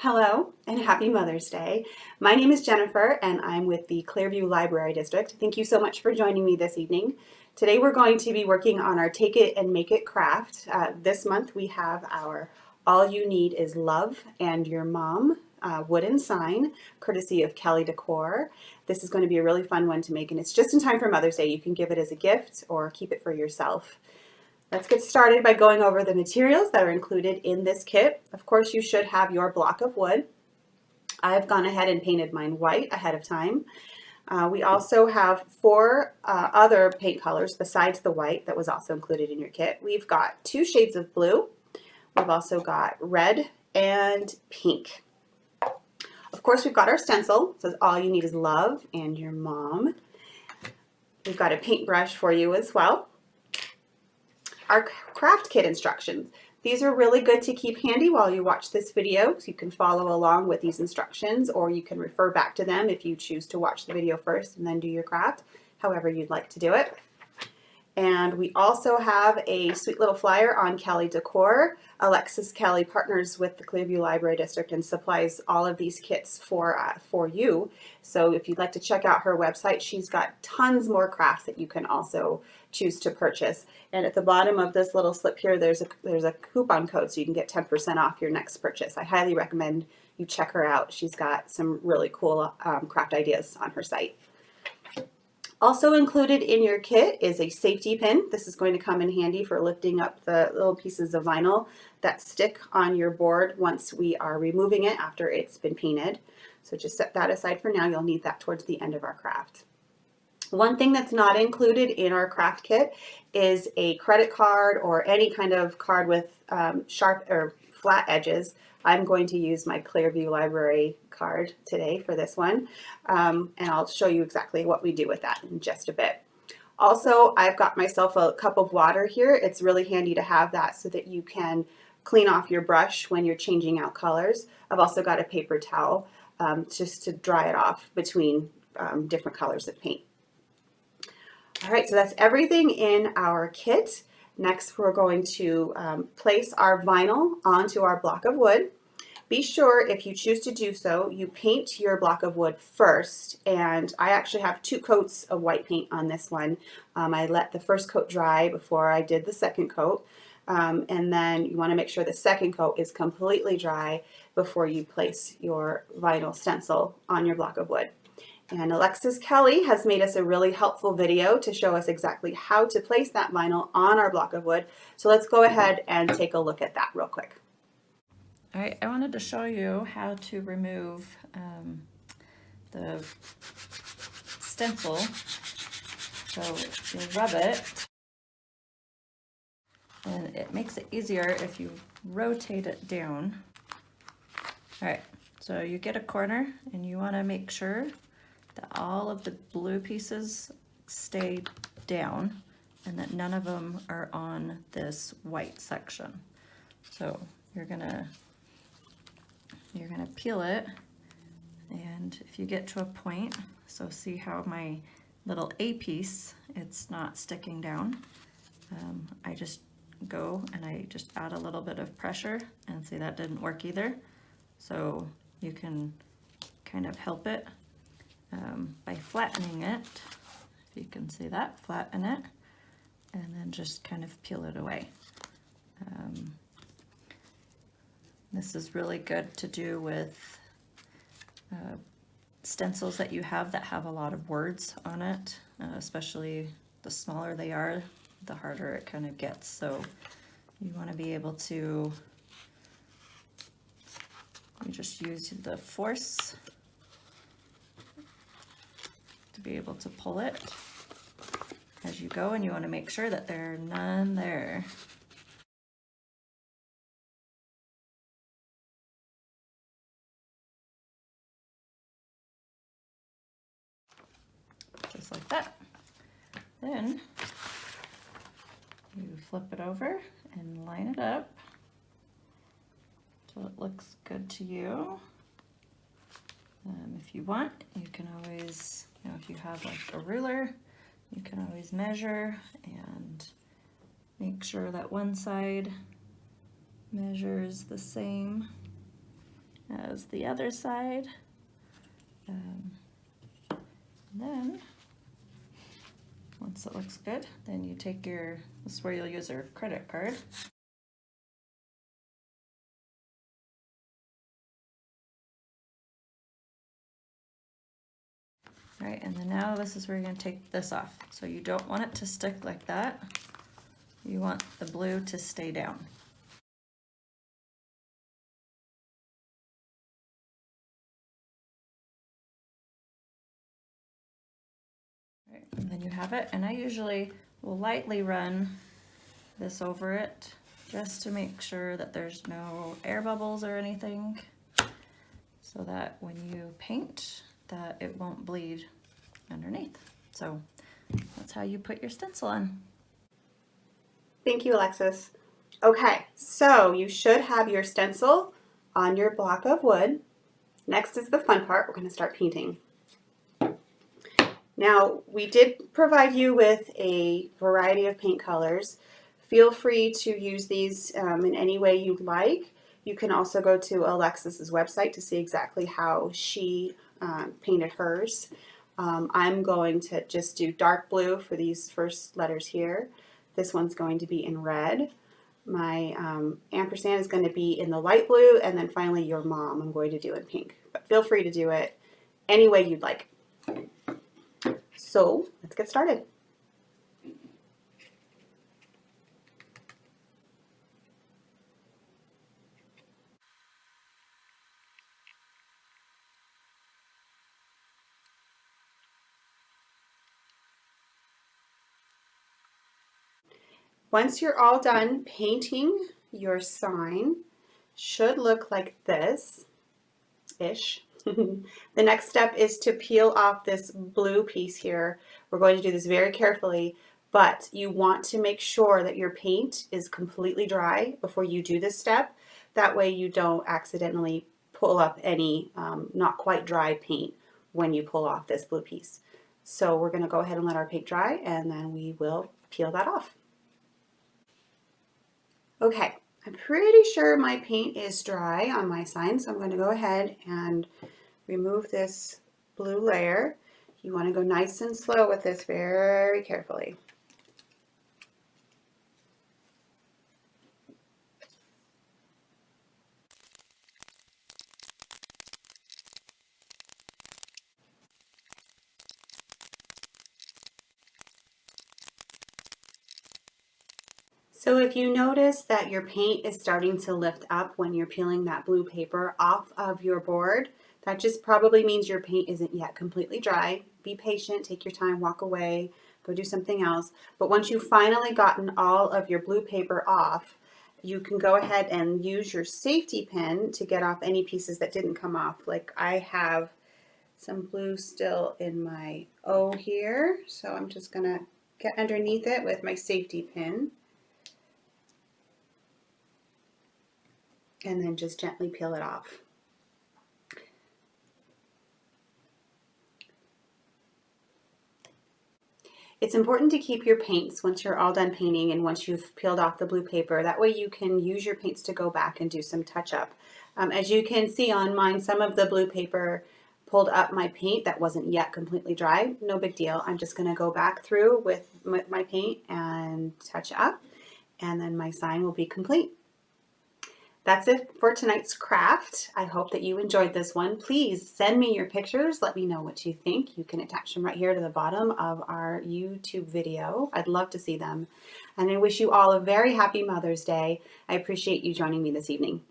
Hello and happy Mother's Day. My name is Jennifer and I'm with the Clearview Library District. Thank you so much for joining me this evening. Today we're going to be working on our Take It and Make It craft. This month we have our All You Need Is Love and Your Mom wooden sign, courtesy of Kelly Decor. This is going to be a really fun one to make, and it's just in time for Mother's Day. You can give it as a gift or keep it for yourself. Let's get started by going over the materials that are included in this kit. Of course, you should have your block of wood. I've gone ahead and painted mine white ahead of time. We also have four other paint colors besides the white that was also included in your kit. We've got 2 shades of blue. We've also got red and pink. Of course, we've got our stencil. It says all you need is love and your mom. We've got a paintbrush for you as well. Our craft kit instructions. These are really good to keep handy while you watch this video, so you can follow along with these instructions, or you can refer back to them if you choose to watch the video first and then do your craft, however you'd like to do it. And we also have a sweet little flyer on Kelly Decor. Alexis Kelly partners with the Clearview Library District and supplies all of these kits for you. So if you'd like to check out her website, she's got tons more crafts that you can also choose to purchase. And at the bottom of this little slip here, there's a coupon code so you can get 10% off your next purchase. I highly recommend you check her out. She's got some really cool craft ideas on her site. Also included in your kit is a safety pin. This is going to come in handy for lifting up the little pieces of vinyl that stick on your board once we are removing it after it's been painted. So just set that aside for now. You'll need that towards the end of our craft. One thing that's not included in our craft kit is a credit card or any kind of card with sharp or flat edges. I'm going to use my Clearview Library card today for this one, and I'll show you exactly what we do with that in just a bit. Also, I've got myself a cup of water here. It's really handy to have that so that you can clean off your brush when you're changing out colors. I've also got a paper towel just to dry it off between different colors of paint. All right, so that's everything in our kit. Next, we're going to place our vinyl onto our block of wood. Be sure, if you choose to do so, you paint your block of wood first. And I actually have 2 coats of white paint on this one. I let the first coat dry before I did the second coat. And then you want to make sure the second coat is completely dry before you place your vinyl stencil on your block of wood. And Alexis Kelly has made us a really helpful video to show us exactly how to place that vinyl on our block of wood. So let's go ahead and take a look at that real quick. All right, I wanted to show you how to remove the stencil. So you rub it, and it makes it easier if you rotate it down. All right, so you get a corner, and you want to make sure that all of the blue pieces stay down and that none of them are on this white section. So you're gonna peel it, and if you get to a point, so see how my little A piece, it's not sticking down. I just go and I just add a little bit of pressure, and see that didn't work either. So you can kind of help it by flattening it, if you can see that, flatten it, and then just kind of peel it away. This is really good to do with stencils that you have that have a lot of words on it, especially the smaller they are, the harder it kind of gets. So you want to be able to, you just use the force to be able to pull it as you go, and you want to make sure that there are none there. Just like that. Then you flip it over and line it up so it looks good to you. If you want, you can always, if you have like a ruler, you can always measure and make sure that one side measures the same as the other side. Then, once it looks good, then you take this is where you'll use your credit card. All right, and then now this is where you're going to take this off. So you don't want it to stick like that. You want the blue to stay down. All right, and then you have it, and I usually will lightly run this over it just to make sure that there's no air bubbles or anything, so that when you paint, that it won't bleed underneath. So that's how you put your stencil on. Thank you, Alexis. Okay, so you should have your stencil on your block of wood. Next is the fun part. We're going to start painting. Now, we did provide you with a variety of paint colors. Feel free to use these in any way you'd like. You can also go to Alexis's website to see exactly how she painted hers. I'm going to just do dark blue for these first letters here. This one's going to be in red. My ampersand is going to be in the light blue, and then finally your mom I'm going to do in pink. But feel free to do it any way you'd like. So let's get started. Once you're all done painting, your sign should look like this-ish. The next step is to peel off this blue piece here. We're going to do this very carefully, but you want to make sure that your paint is completely dry before you do this step. That way you don't accidentally pull up any not quite dry paint when you pull off this blue piece. So we're going to go ahead and let our paint dry, and then we will peel that off. Okay, I'm pretty sure my paint is dry on my sign, so I'm going to go ahead and remove this blue layer. You want to go nice and slow with this, very carefully. So if you notice that your paint is starting to lift up when you're peeling that blue paper off of your board, that just probably means your paint isn't yet completely dry. Be patient, take your time, walk away, go do something else. But once you've finally gotten all of your blue paper off, you can go ahead and use your safety pin to get off any pieces that didn't come off. Like I have some blue still in my O here, so I'm just gonna get underneath it with my safety pin. And then just gently peel it off. It's important to keep your paints once you're all done painting and once you've peeled off the blue paper. That way you can use your paints to go back and do some touch-up. As you can see on mine, some of the blue paper pulled up my paint that wasn't yet completely dry. No big deal. I'm just going to go back through with my paint and touch up, and then my sign will be complete. That's it for tonight's craft. I hope that you enjoyed this one. Please send me your pictures. Let me know what you think. You can attach them right here to the bottom of our YouTube video. I'd love to see them. And I wish you all a very happy Mother's Day. I appreciate you joining me this evening.